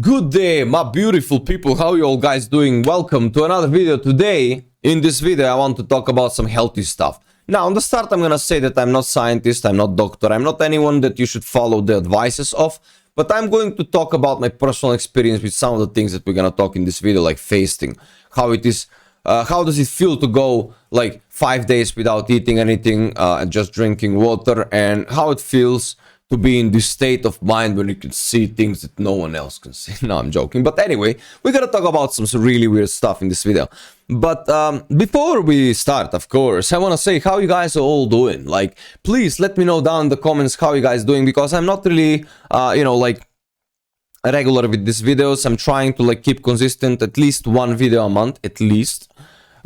Good day, my beautiful people. How you all guys doing? Welcome to another video. Today, in this video, I want to talk about some healthy stuff. Now, on the start, I'm gonna say that I'm not scientist, I'm not doctor, I'm not anyone that you should follow the advices of, but I'm going to talk about my personal experience with some of the things that we're gonna talk in this video, like fasting. How it is, how does it feel to go like 5 days without eating anything and just drinking water, and how it feels to be in this state of mind when you can see things that no one else can see. No, I'm joking. But anyway, we're gonna talk about some really weird stuff in this video. But before we start, of course, I want to say how you guys are all doing. Like, please let me know down in the comments how you guys doing, because I'm not really, like regular with these videos. I'm trying to like keep consistent, at least one video a month, at least.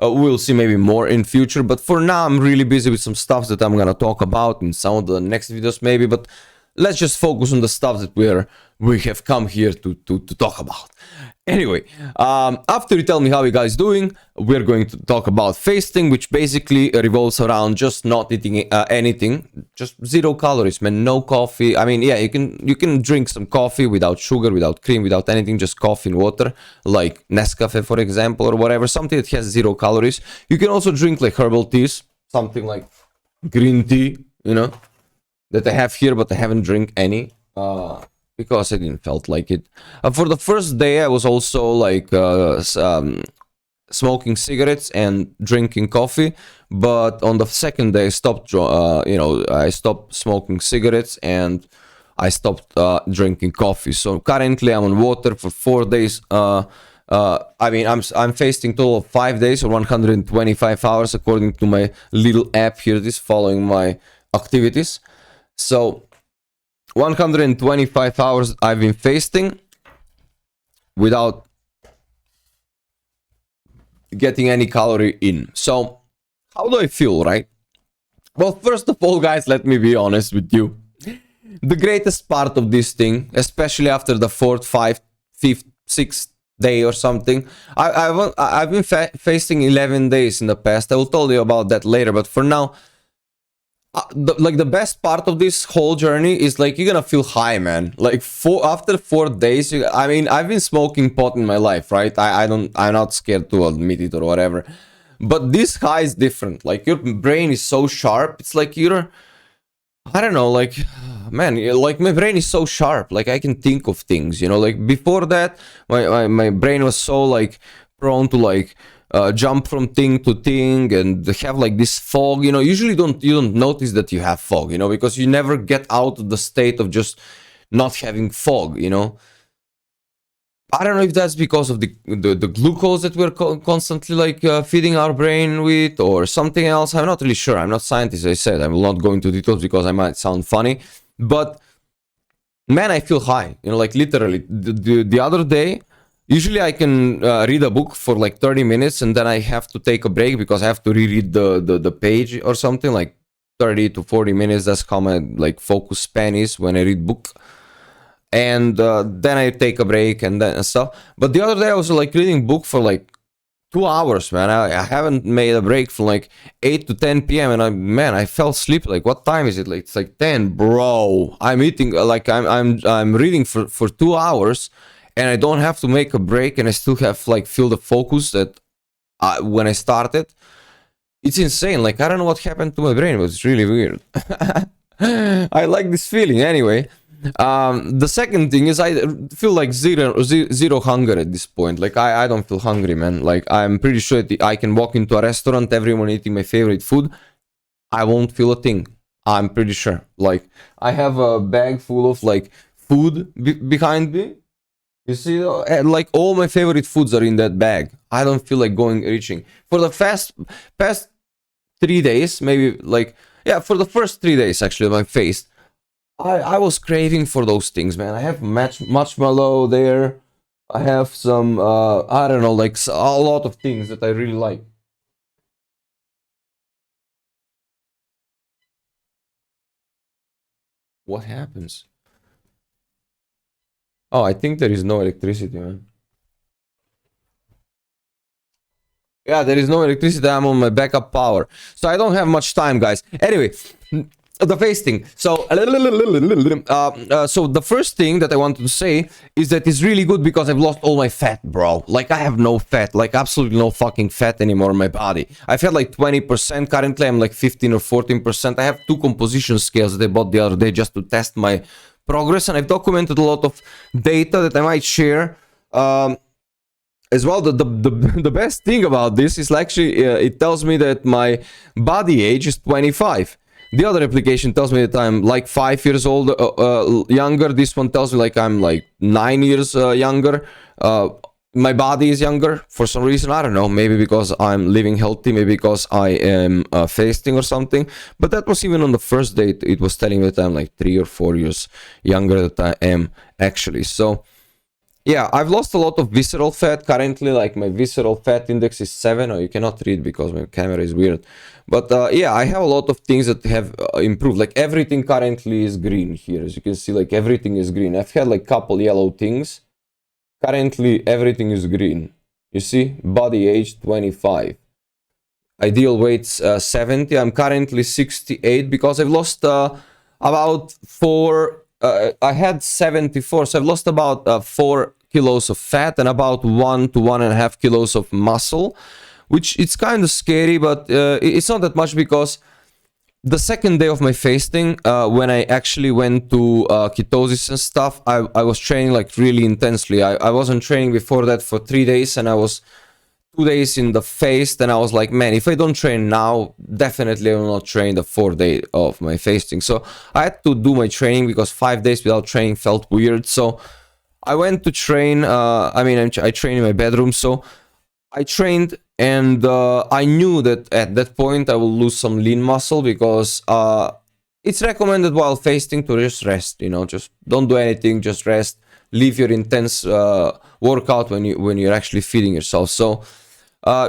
We'll see maybe more in future, but for now I'm really busy with some stuff that I'm gonna talk about in some of the next videos maybe, but let's just focus on the stuff that we have come here to talk about. Anyway, after you tell me how you guys doing, we're going to talk about fasting, which basically revolves around just not eating anything, just 0 calories, man. No coffee. I mean, yeah, you can drink some coffee without sugar, without cream, without anything, just coffee and water, like Nescafe, for example, or whatever, something that has 0 calories. You can also drink like herbal teas, something like green tea, you know, that I have here, but I haven't drink any because I didn't felt like it. For the first day, I was also like smoking cigarettes and drinking coffee, but on the second day, I stopped. I stopped smoking cigarettes and I stopped drinking coffee. So currently, I'm on water for 4 days. I mean, I'm fasting total of 5 days or 125 hours according to my little app here. This following my activities. So 125 hours I've been fasting without getting any calorie in. So how do I feel, right? Well, first of all, guys, let me be honest with you. The greatest part of this thing, especially after the 4th, 5th, 5th, 6th day or something, I've been fasting 11 days in the past. I will tell you about that later, but for now, the best part of this whole journey is like you're gonna feel high, man. Like after 4 days, I mean, I've been smoking pot in my life, right? I'm not scared to admit it or whatever, but this high is different. Like your brain is so sharp. It's like I don't know, like, man, like my brain is so sharp. Like I can think of things, you know. Like before that, my brain was so like prone to like jump from thing to thing and have like this fog, you know. Usually you don't notice that you have fog, you know, because you never get out of the state of just not having fog, you know. I don't know if that's because of the glucose that we're constantly like feeding our brain with or something else. I'm not really sure. I'm not a scientist, as I said. I will not go into details because I might sound funny, but man, I feel high, you know, like literally the other day. Usually I can read a book for like 30 minutes and then I have to take a break because I have to reread the page or something, like 30 to 40 minutes. That's how my like focus span is when I read book. And then I take a break and then stuff. But the other day I was like reading book for like 2 hours, man. I haven't made a break from like 8 to 10 p.m. and I fell asleep. Like, what time is it? Like, it's like 10, bro. I'm eating, like I'm reading for 2 hours. And I don't have to make a break, and I still have like feel the focus that when I started. It's insane. Like I don't know what happened to my brain. It was really weird. I like this feeling anyway. The second thing is I feel like zero hunger at this point. Like I don't feel hungry, man. Like I'm pretty sure I can walk into a restaurant, everyone eating my favorite food, I won't feel a thing. I'm pretty sure. Like I have a bag full of like food behind me. You see, like all my favorite foods are in that bag. I don't feel like reaching. For the past 3 days, maybe like, yeah, for the first 3 days actually, my face, I was craving for those things, man. I have marshmallow there. I have some, I don't know, like a lot of things that I really like. What happens? Oh, I think there is no electricity, man. Yeah, there is no electricity. I'm on my backup power. So I don't have much time, guys. Anyway, the fasting. So so the first thing that I wanted to say is that it's really good because I've lost all my fat, bro. Like, I have no fat, like absolutely no fucking fat anymore in my body. I've had like 20%. Currently I'm like 15 or 14%. I have 2 composition scales that I bought the other day just to test my progress, and I've documented a lot of data that I might share. As well, the best thing about this is actually it tells me that my body age is 25. The other application tells me that I'm like 5 years old younger. This one tells me like I'm like 9 years younger. My body is younger for some reason. I don't know. Maybe because I'm living healthy. Maybe because I am fasting or something. But that was even on the first day. It was telling me that I'm like 3 or 4 years younger than I am actually. So yeah, I've lost a lot of visceral fat. Currently, like, my visceral fat index is 7. Or you cannot read because my camera is weird. But yeah, I have a lot of things that have improved. Like, everything currently is green here. As you can see, like, everything is green. I've had like couple yellow things. Currently, everything is green. You see? Body age 25. Ideal weight's 70. I'm currently 68 because I've lost about 4... I had 74, so I've lost about 4 kilos of fat and about 1 to 1.5 kilos of muscle, which it's kind of scary, but it's not that much because the second day of my fasting, when I actually went to ketosis and stuff, I was training like really intensely. I wasn't training before that for 3 days, and I was 2 days in the fast, and I was like, man, if I don't train now, definitely I will not train the 4th day of my fasting. So I had to do my training because 5 days without training felt weird. So I went to train. I train in my bedroom. So I trained, and I knew that at that point I will lose some lean muscle because it's recommended while fasting to just rest. You know, just don't do anything, just rest. Leave your intense workout when you're actually feeding yourself. So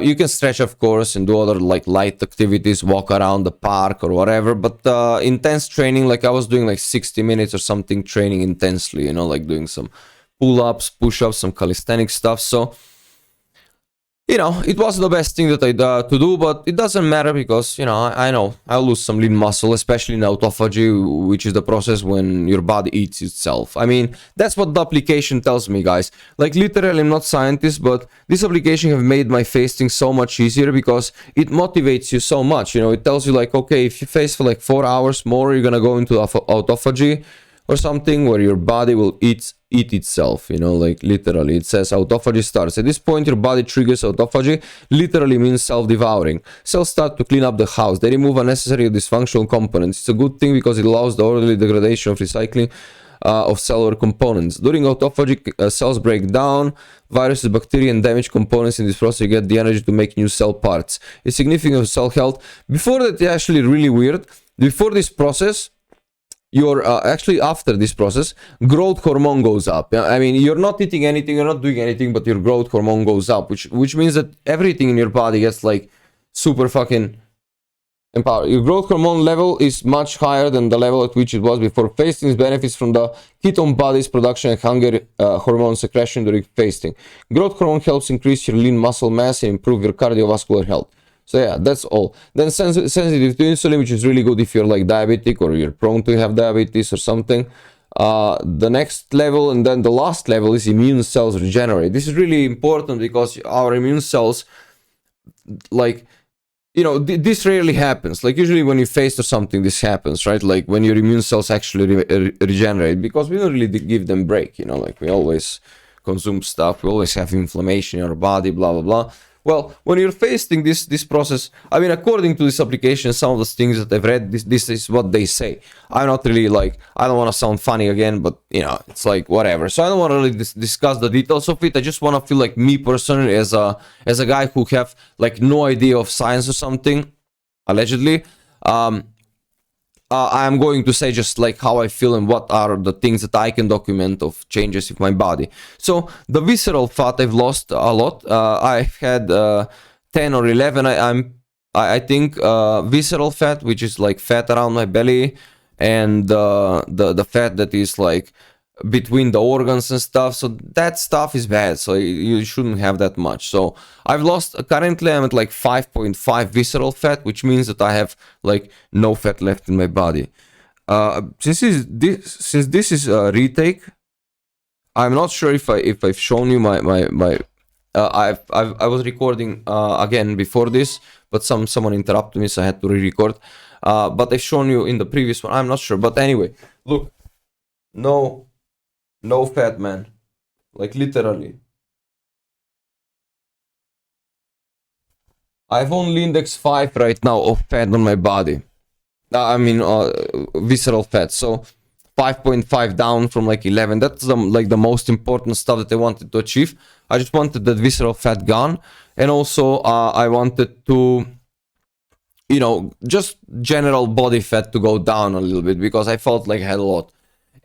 you can stretch, of course, and do other like light activities, walk around the park or whatever. But intense training, like I was doing like 60 minutes or something, training intensely, you know, like doing some pull-ups, push-ups, some calisthenic stuff. So, you know, it was the best thing that I to do, but it doesn't matter because, you know, I know I'll lose some lean muscle, especially in autophagy, which is the process when your body eats itself. I mean, that's what the application tells me, guys. Like, literally, I'm not scientist, but this application have made my fasting so much easier because it motivates you so much. You know, it tells you like, okay, if you fast for like 4 hours more, you're gonna go into autophagy or something where your body will eat itself, you know, like literally it says autophagy starts. At this point your body triggers autophagy, literally means self-devouring. Cells start to clean up the house. They remove unnecessary or dysfunctional components. It's a good thing because it allows the orderly degradation of recycling of cellular components. During autophagy, cells break down viruses, bacteria, and damaged components. In this process, you get the energy to make new cell parts. It's significant for cell health. Before that, it's actually really weird. Before this process, you're actually after this process, growth hormone goes up. I mean, you're not eating anything, you're not doing anything, but your growth hormone goes up, which means that everything in your body gets like super fucking empowered. Your growth hormone level is much higher than the level at which it was before fasting. Benefits from the ketone body's production and hunger hormone secretion during fasting. Growth hormone helps increase your lean muscle mass and improve your cardiovascular health. So yeah, that's all. Then sensitive to insulin, which is really good if you're like diabetic or you're prone to have diabetes or something. The next level and then the last level is immune cells regenerate. This is really important because our immune cells, like, you know, this rarely happens. Like, usually when you fast or something, this happens, right? Like when your immune cells actually regenerate, because we don't really give them break, you know, like we always consume stuff, we always have inflammation in our body, blah blah blah. Well, when you're fasting, this process, I mean, according to this application, some of the things that I've read, this is what they say. I'm not really like, I don't want to sound funny again, but, you know, it's like, whatever. So I don't want to really discuss the details of it. I just want to feel like me personally, as a guy who have like no idea of science or something, allegedly, I'm going to say just like how I feel and what are the things that I can document of changes in my body. So the visceral fat I've lost a lot. I've had 10 or 11. I think visceral fat, which is like fat around my belly, and the fat that is like between the organs and stuff. So that stuff is bad. So you shouldn't have that much. So I've lost, currently I'm at like 5.5 visceral fat, which means that I have like no fat left in my body. Since this is a retake, I'm not sure if I've shown you my I was recording again before this, but someone interrupted me, so I had to re-record. But I've shown you in the previous one. I'm not sure, but anyway, look, no fat, man, like literally. I have only index 5 right now of fat on my body. I mean, visceral fat. So 5.5 down from like 11. That's like the most important stuff that I wanted to achieve. I just wanted that visceral fat gone, and also I wanted to, you know, just general body fat to go down a little bit, because I felt like I had a lot.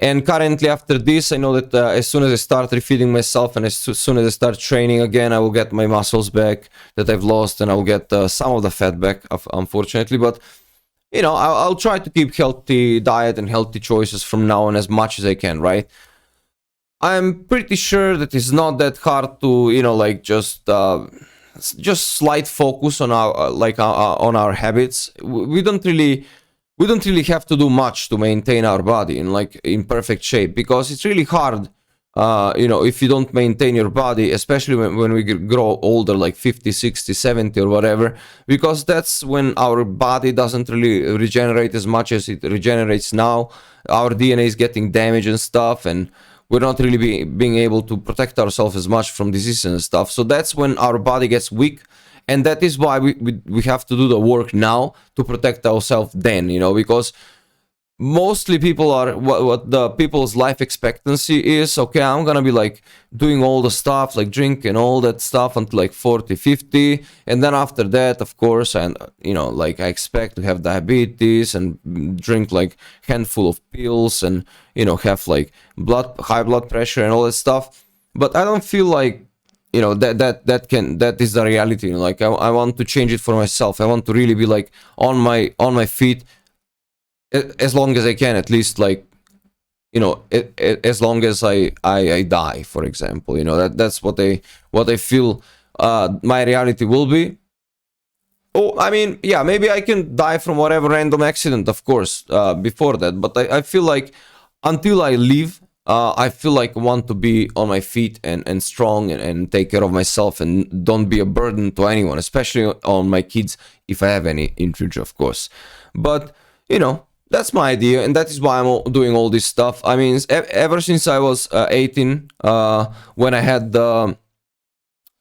And currently after this, I know that as soon as I start refeeding myself and as soon as I start training again, I will get my muscles back that I've lost, and I will get some of the fat back, unfortunately. But, you know, I'll try to keep healthy diet and healthy choices from now on as much as I can, right? I'm pretty sure that it's not that hard to, you know, like just slight focus on our on our habits. We don't really have to do much to maintain our body in perfect shape, because it's really hard, you know, if you don't maintain your body, especially when we grow older, like 50, 60, 70 or whatever, because that's when our body doesn't really regenerate as much as it regenerates now. Our DNA is getting damaged and stuff, and we're not really being able to protect ourselves as much from disease and stuff. So that's when our body gets weak, and that is why we have to do the work now to protect ourselves then, you know, because mostly people are what the people's life expectancy is. Okay, I'm gonna be like doing all the stuff, like drinking all that stuff until like 40, 50, and then after that, of course, and you know, like I expect to have diabetes and drink like handful of pills, and you know, have like high blood pressure and all that stuff. But I don't feel like, you know, that is the reality, you know? Like I want to change it for myself. I want to really be like on my feet as long as I can, at least, like, you know, as long as I die, for example, you know, that's what I feel my reality will be. Oh, I mean, yeah, maybe I can die from whatever random accident, of course, before that, but I feel like until I leave, I feel like I want to be on my feet and strong, and take care of myself and don't be a burden to anyone, especially on my kids, if I have any in future, of course. But, you know, that's my idea, and that is why I'm doing all this stuff. I mean, ever since I was 18, when I had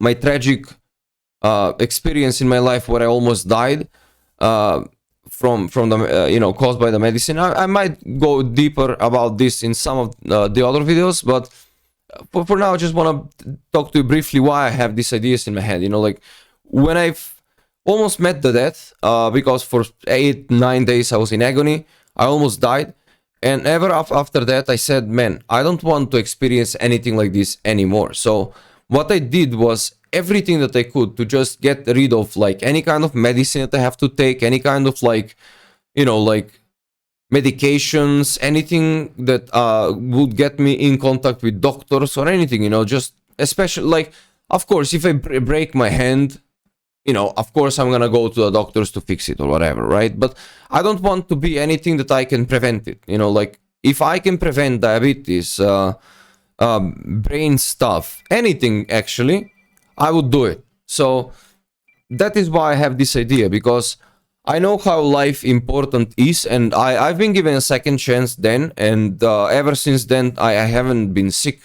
my tragic experience in my life where I almost died from the you know, caused by the medicine. I might go deeper about this in some of the other videos, but for now, I just want to talk to you briefly why I have these ideas in my head. You know, like when I've almost met the death, because for 8-9 days I was in agony. I almost died, and ever after that I said, man, I don't want to experience anything like this anymore. So what I did was everything that I could to just get rid of like any kind of medicine that I have to take, any kind of like, you know, like medications, anything that would get me in contact with doctors or anything, you know, just especially like, of course, if I break my hand, you know, of course I'm gonna go to the doctors to fix it or whatever, right? But I don't want to be anything that I can prevent it, you know, like if I can prevent diabetes, brain stuff, anything actually, I would do it. So that is why I have this idea, because I know how life important is, and I've been given a second chance then, and ever since then I haven't been sick.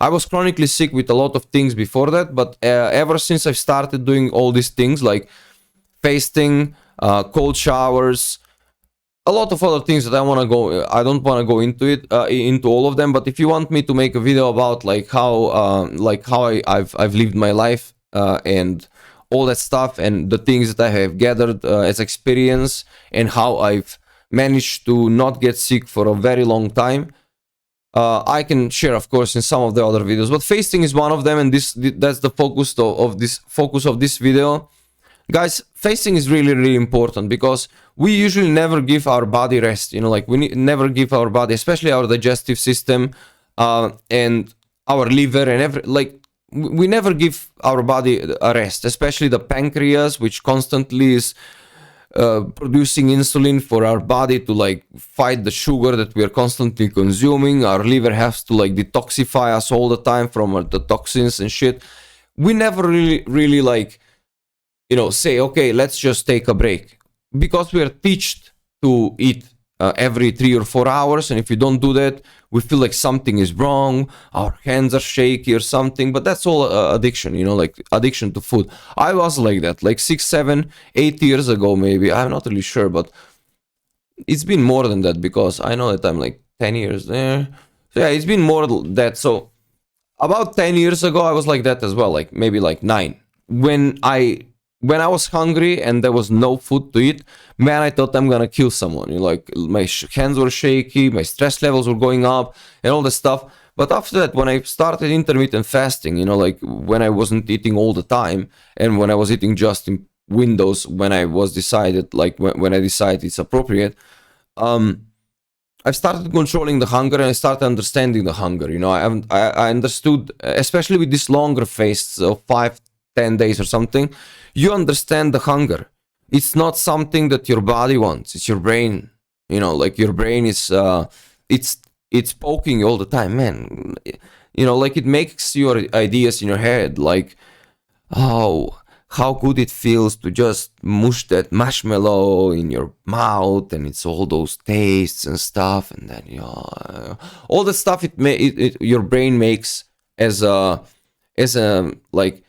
I was chronically sick with a lot of things before that, but ever since I've started doing all these things like fasting, cold showers, a lot of other things that I don't want to go into it, into all of them. But if you want me to make a video about like how I've lived my life, and all that stuff, and the things that I have gathered as experience, and how I've managed to not get sick for a very long time, I can share, of course, in some of the other videos. But fasting is one of them, and that's the focus of this video. Guys, fasting is really, really important, because we usually never give our body rest. You know, like never give our body, especially our digestive system, and our liver and we never give our body a rest, especially the pancreas, which constantly is producing insulin for our body to like fight the sugar that we are constantly consuming. Our liver has to like detoxify us all the time from the toxins and shit. We never really like, you know, say, okay, let's just take a break, because we are taught to eat every 3 or 4 hours, and if you don't do that, we feel like something is wrong, our hands are shaky or something. But that's all addiction, you know, like addiction to food. I was like that like 6, 7, 8 years ago, maybe. I'm not really sure, but it's been more than that, because I know that I'm like 10 years there. So yeah, it's been more than that. So about 10 years ago, I was like that as well, like maybe like 9. When I was hungry and there was no food to eat, man, I thought I'm gonna kill someone. You know, like my hands were shaky, my stress levels were going up, and all this stuff. But after that, when I started intermittent fasting, you know, like when I wasn't eating all the time, and when I was eating just in windows, when I was decided, like when I decided it's appropriate, I started controlling the hunger, and I started understanding the hunger. You know, I understood, especially with this longer fasts of 5, 10 days or something, you understand the hunger. It's not something that your body wants, it's your brain. You know, like your brain is it's poking you all the time, man. You know, like it makes your ideas in your head, like, oh, how good it feels to just mush that marshmallow in your mouth, and it's all those tastes and stuff, and then you know, all the stuff your brain makes as a like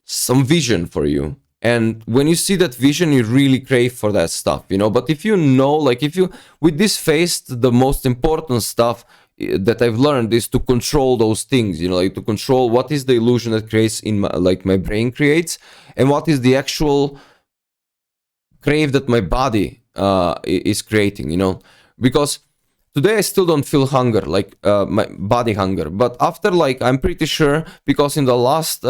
some vision for you. And when you see that vision, you really crave for that stuff, you know. But if you know, like if you, with this fast, the most important stuff that I've learned is to control those things, you know, like to control what is the illusion that creates in my, like my brain creates, and what is the actual crave that my body is creating, you know. Because today I still don't feel hunger, like my body hunger. But after, like, I'm pretty sure, because in the last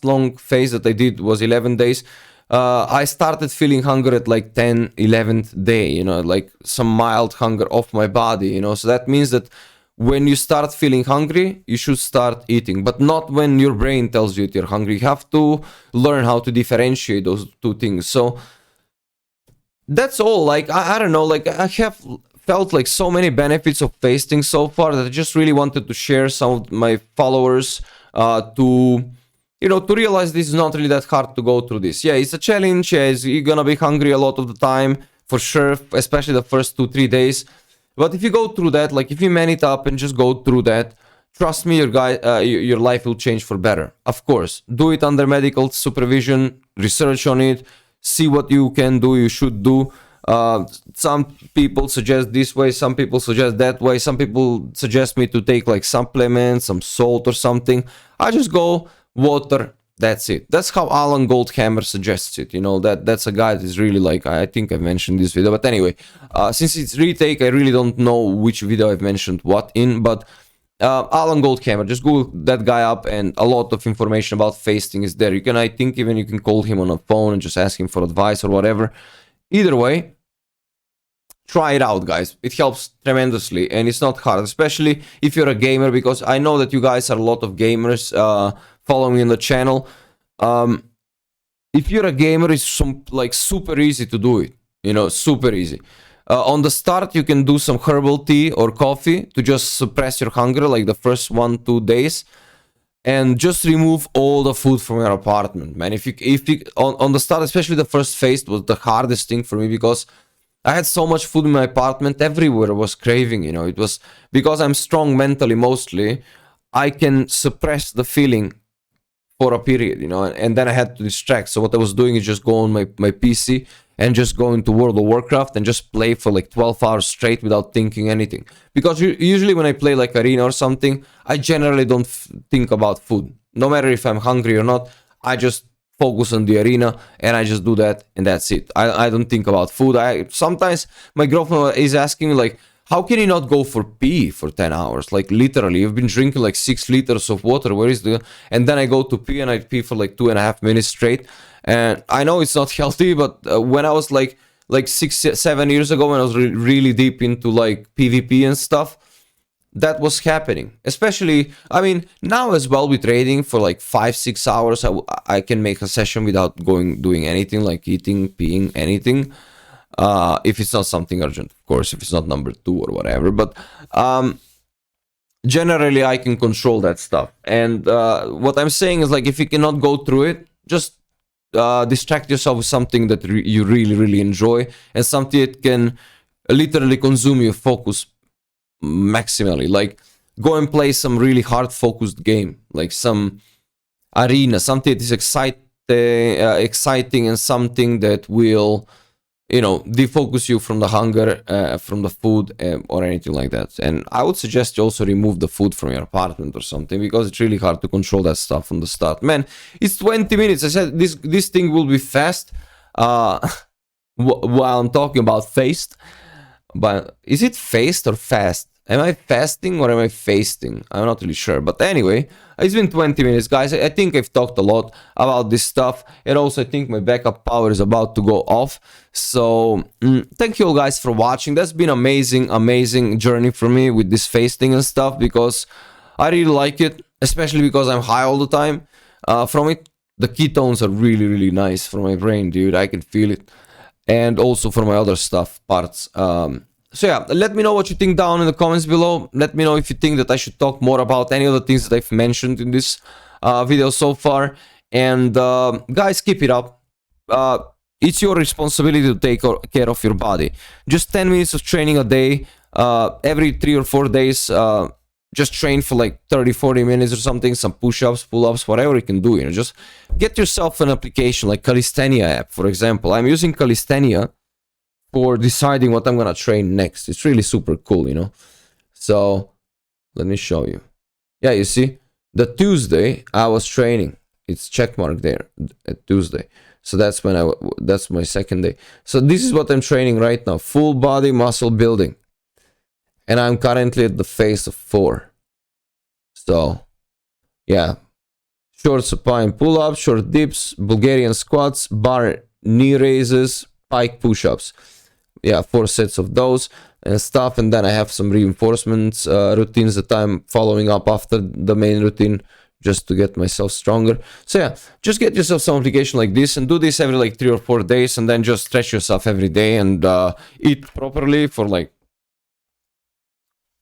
long phase that I did was 11 days, I started feeling hunger at like 10, 11th day, you know, like some mild hunger off my body, you know. So that means that when you start feeling hungry, you should start eating, but not when your brain tells you that you're hungry. You have to learn how to differentiate those two things. So that's all. Like, I don't know, like I have felt like so many benefits of fasting so far that I just really wanted to share some of my followers to, you know, to realize this is not really that hard to go through this. Yeah, it's a challenge. Yeah, you're gonna be hungry a lot of the time, for sure, especially the first 2-3 days. But if you go through that, like if you man it up and just go through that, trust me, your life will change for better. Of course, do it under medical supervision, research on it, see what you can do, you should do. Some people suggest this way, some people suggest that way, some people suggest me to take like supplements, some salt or something. I just go water, that's it. That's how Alan Goldhammer suggests it, you know. That's a guy that is really, like, I think I mentioned this video, but anyway, since it's retake, I really don't know which video I've mentioned what in, but Alan Goldhammer, just Google that guy up, and a lot of information about fasting is there. You can, I think, even you can call him on a phone and just ask him for advice or whatever. Either way, try it out, guys. It helps tremendously, and it's not hard, especially if you're a gamer, because I know that you guys are a lot of gamers following in the channel. If you're a gamer, it's super easy to do it, you know, super easy. On the start, you can do some herbal tea or coffee to just suppress your hunger, like the first 1-2 days, and just remove all the food from your apartment, man. If you on the start, especially the first phase, was the hardest thing for me, because I had so much food in my apartment, everywhere I was craving, you know. It was because I'm strong mentally mostly, I can suppress the feeling for a period, you know, and then I had to distract. So what I was doing is just go on my PC and just go into World of Warcraft and just play for like 12 hours straight without thinking anything. Because usually when I play like Arena or something, I generally don't think about food. No matter if I'm hungry or not, I just focus on the arena and I just do that, and that's it. I don't think about food. Sometimes my girlfriend is asking me, like, how can you not go for pee for 10 hours? Like, literally, you've been drinking like 6 liters of water. Where is the... And then I go to pee and I pee for like 2.5 minutes straight. And I know it's not healthy, but when I was like 6-7 years ago, when I was really deep into like PvP and stuff, that was happening. Especially, I mean, now as well with trading for like 5-6 hours, I can make a session without doing anything, like eating, peeing, anything. If it's not something urgent, of course, if it's not number 2 or whatever. But generally, I can control that stuff. And what I'm saying is, like, if you cannot go through it, just distract yourself with something that you really, really enjoy, and something that can literally consume your focus maximally. Like, go and play some really hard focused game, like some arena, something that is exciting and something that will, you know, defocus you from the hunger, from the food, or anything like that. And I would suggest you also remove the food from your apartment or something, because it's really hard to control that stuff from the start. Man, it's 20 minutes. I said this thing will be fast. While I'm talking about faced, but is it faced or fast? Am I fasting or am I fasting? I'm not really sure. But anyway, it's been 20 minutes, guys. I think I've talked a lot about this stuff. And also, I think my backup power is about to go off. So, thank you all, guys, for watching. That's been amazing, amazing journey for me with this fasting and stuff, because I really like it, especially because I'm high all the time from it. The ketones are really, really nice for my brain, dude. I can feel it. And also for my other stuff, parts. So yeah, let me know what you think down in the comments below. Let me know if you think that I should talk more about any of the things that I've mentioned in this video so far. And guys, keep it up. It's your responsibility to take care of your body. Just 10 minutes of training a day, every 3 or 4 days. Just train for like 30-40 minutes or something, some push-ups, pull-ups, whatever you can do, you know. Just get yourself an application like Calisthenia app, for example. I'm using Calisthenia for deciding what I'm gonna train next. It's really super cool, you know. So let me show you. Yeah, you see, the Tuesday I was training. It's checkmark there at Tuesday. So that's when that's my second day. So this is what I'm training right now: full body muscle building. And I'm currently at the phase of 4. So yeah, short supine pull-ups, short dips, Bulgarian squats, bar knee raises, pike push-ups. Yeah, 4 sets of those and stuff. And then I have some reinforcements routines that I'm following up after the main routine, just to get myself stronger. So yeah, just get yourself some application like this and do this every like 3 or 4 days, and then just stretch yourself every day and eat properly for like,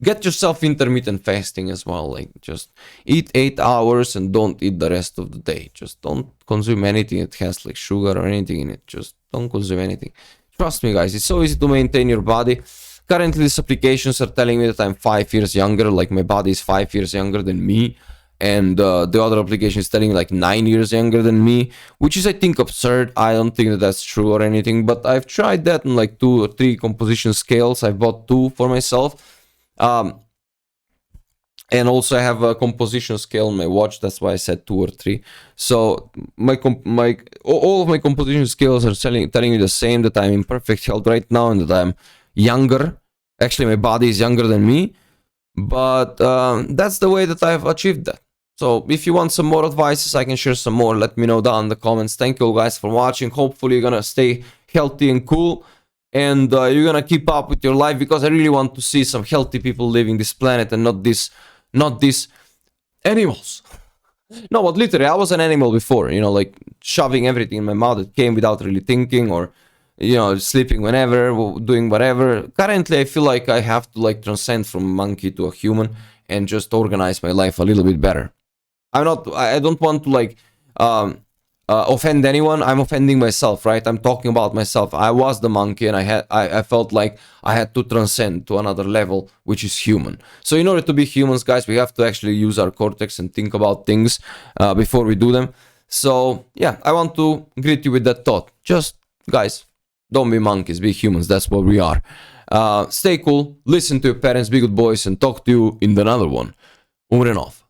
get yourself intermittent fasting as well. Like, just eat 8 hours and don't eat the rest of the day. Just don't consume anything that has like sugar or anything in it. Just don't consume anything. Trust me, guys, it's so easy to maintain your body. Currently, these applications are telling me that I'm 5 years younger, like my body is 5 years younger than me. And the other application is telling me like 9 years younger than me, which is, I think, absurd. I don't think that that's true or anything, but I've tried that on like 2 or 3 composition scales. I bought 2 for myself. And also I have a composition scale on my watch. That's why I said 2 or 3. So all of my composition scales are telling me the same, that I'm in perfect health right now and that I'm younger. Actually, my body is younger than me. But that's the way that I've achieved that. So if you want some more advices, I can share some more. Let me know down in the comments. Thank you guys for watching. Hopefully you're gonna stay healthy and cool. And you're gonna keep up with your life, because I really want to see some healthy people living this planet and not these animals. No, but literally, I was an animal before, you know, like shoving everything in my mouth that came without really thinking, or, you know, sleeping whenever, doing whatever. Currently, I feel like I have to like transcend from a monkey to a human and just organize my life a little bit better. I don't want to like offend anyone. I'm offending myself, right? I'm talking about myself. I was the monkey, and I felt like I had to transcend to another level, which is human. So in order to be humans, guys, we have to actually use our cortex and think about things before we do them. So yeah, I want to greet you with that thought. Just, guys, don't be monkeys, be humans. That's what we are. Stay cool, listen to your parents, be good boys, and talk to you in another one. Over and off.